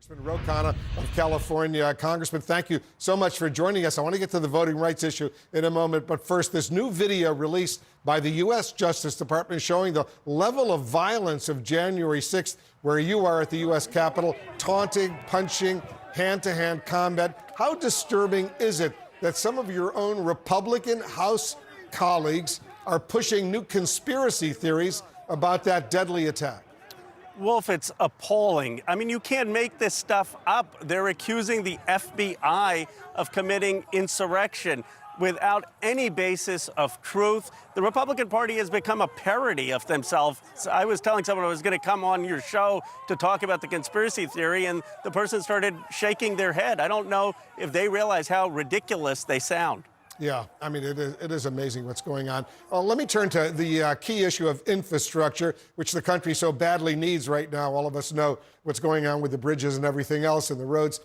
Khanna of California. Congressman, thank you so much for joining us. I want to get to the voting rights issue in a moment, but first, this new video released by the U.S. Justice Department showing the level of violence of January 6th, where you are at the U.S. Capitol, taunting, punching, hand-to-hand combat. How disturbing is it that some of your own Republican House colleagues are pushing new conspiracy theories about that deadly attack? Wolf, it's appalling. I mean, you can't make this stuff up. They're accusing the FBI of committing insurrection without any basis of truth. The Republican Party has become a parody of themselves. I was telling someone I was going to come on your show to talk about the conspiracy theory, and the person started shaking their head. I don't know if they realize how ridiculous they sound. Yeah, I mean, it is amazing what's going on. Let me turn to the key issue of infrastructure, which the country so badly needs right now. All of us know what's going on with the bridges and everything else and the roads.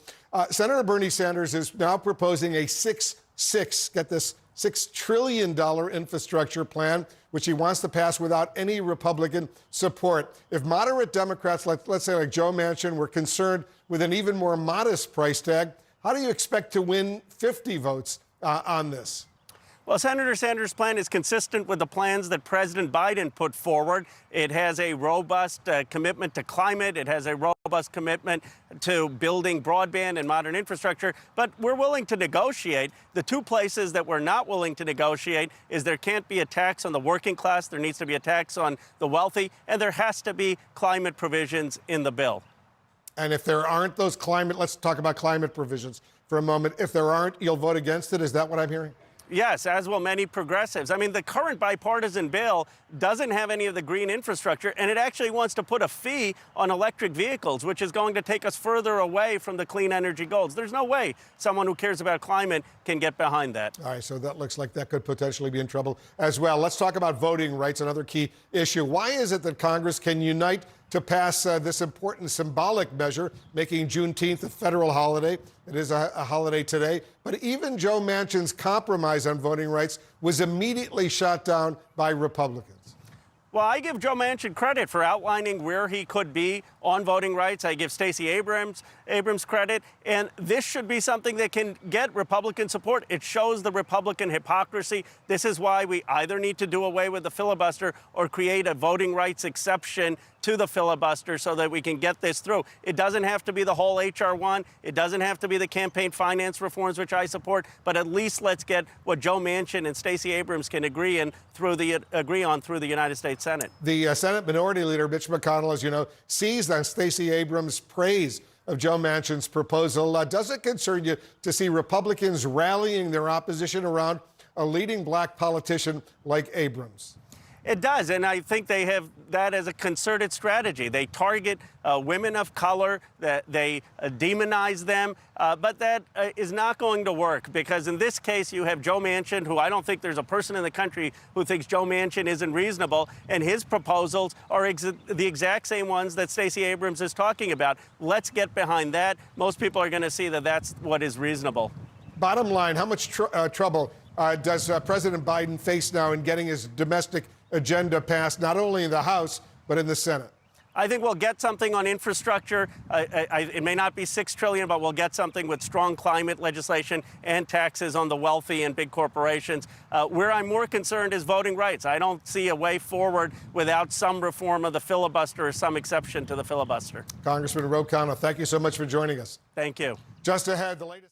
Senator Bernie Sanders is now proposing a get this, $6 trillion infrastructure plan, which he wants to pass without any Republican support. If moderate Democrats, let's say like Joe Manchin, were concerned with an even more modest price tag, how do you expect to win 50 votes on this? Well, Senator Sanders' plan is consistent with the plans that President Biden put forward. It has a robust commitment to climate. It has a robust commitment to building broadband and modern infrastructure. But we're willing to negotiate. The two places that we're not willing to negotiate is there can't be a tax on the working class, there needs to be a tax on the wealthy, and there has to be climate provisions in the bill. And if there aren't those let's talk about climate provisions for a moment. If there aren't, you'll vote against it? Is that what I'm hearing? Yes, as will many progressives. I mean, the current bipartisan bill doesn't have any of the green infrastructure, and it actually wants to put a fee on electric vehicles, which is going to take us further away from the clean energy goals. There's no way someone who cares about climate can get behind that. All right, so that looks like that could potentially be in trouble as well. Let's talk about voting rights, another key issue. Why is it that Congress can unite to pass this important symbolic measure, making Juneteenth a federal holiday? It is a holiday today. But even Joe Manchin's compromise on voting rights was immediately shot down by Republicans. Well, I give Joe Manchin credit for outlining where he could be on voting rights. I give Stacey Abrams credit. And this should be something that can get Republican support. It shows the Republican hypocrisy. This is why we either need to do away with the filibuster or create a voting rights exception to the filibuster so that we can get this through. It doesn't have to be the whole H.R. 1. It doesn't have to be the campaign finance reforms, which I support. But at least let's get what Joe Manchin and Stacey Abrams can agree on through the United States Senate. The Senate Minority Leader, Mitch McConnell, as you know, seized on Stacey Abrams' praise of Joe Manchin's proposal. Does it concern you to see Republicans rallying their opposition around a leading black politician like Abrams? It does, and I think they have that as a concerted strategy. They target women of color, that they demonize them, but that is not going to work because in this case you have Joe Manchin, who I don't think there's a person in the country who thinks Joe Manchin isn't reasonable, and his proposals are the exact same ones that Stacey Abrams is talking about. Let's get behind that. Most people are going to see that that's what is reasonable. Bottom line, how much trouble does President Biden face now in getting his domestic agenda passed, not only in the House, but in the Senate? I think we'll get something on infrastructure. It may not be $6 trillion, but we'll get something with strong climate legislation and taxes on the wealthy and big corporations. Where I'm more concerned is voting rights. I don't see a way forward without some reform of the filibuster or some exception to the filibuster. Congressman Khanna, thank you so much for joining us. Thank you. Just ahead, the latest.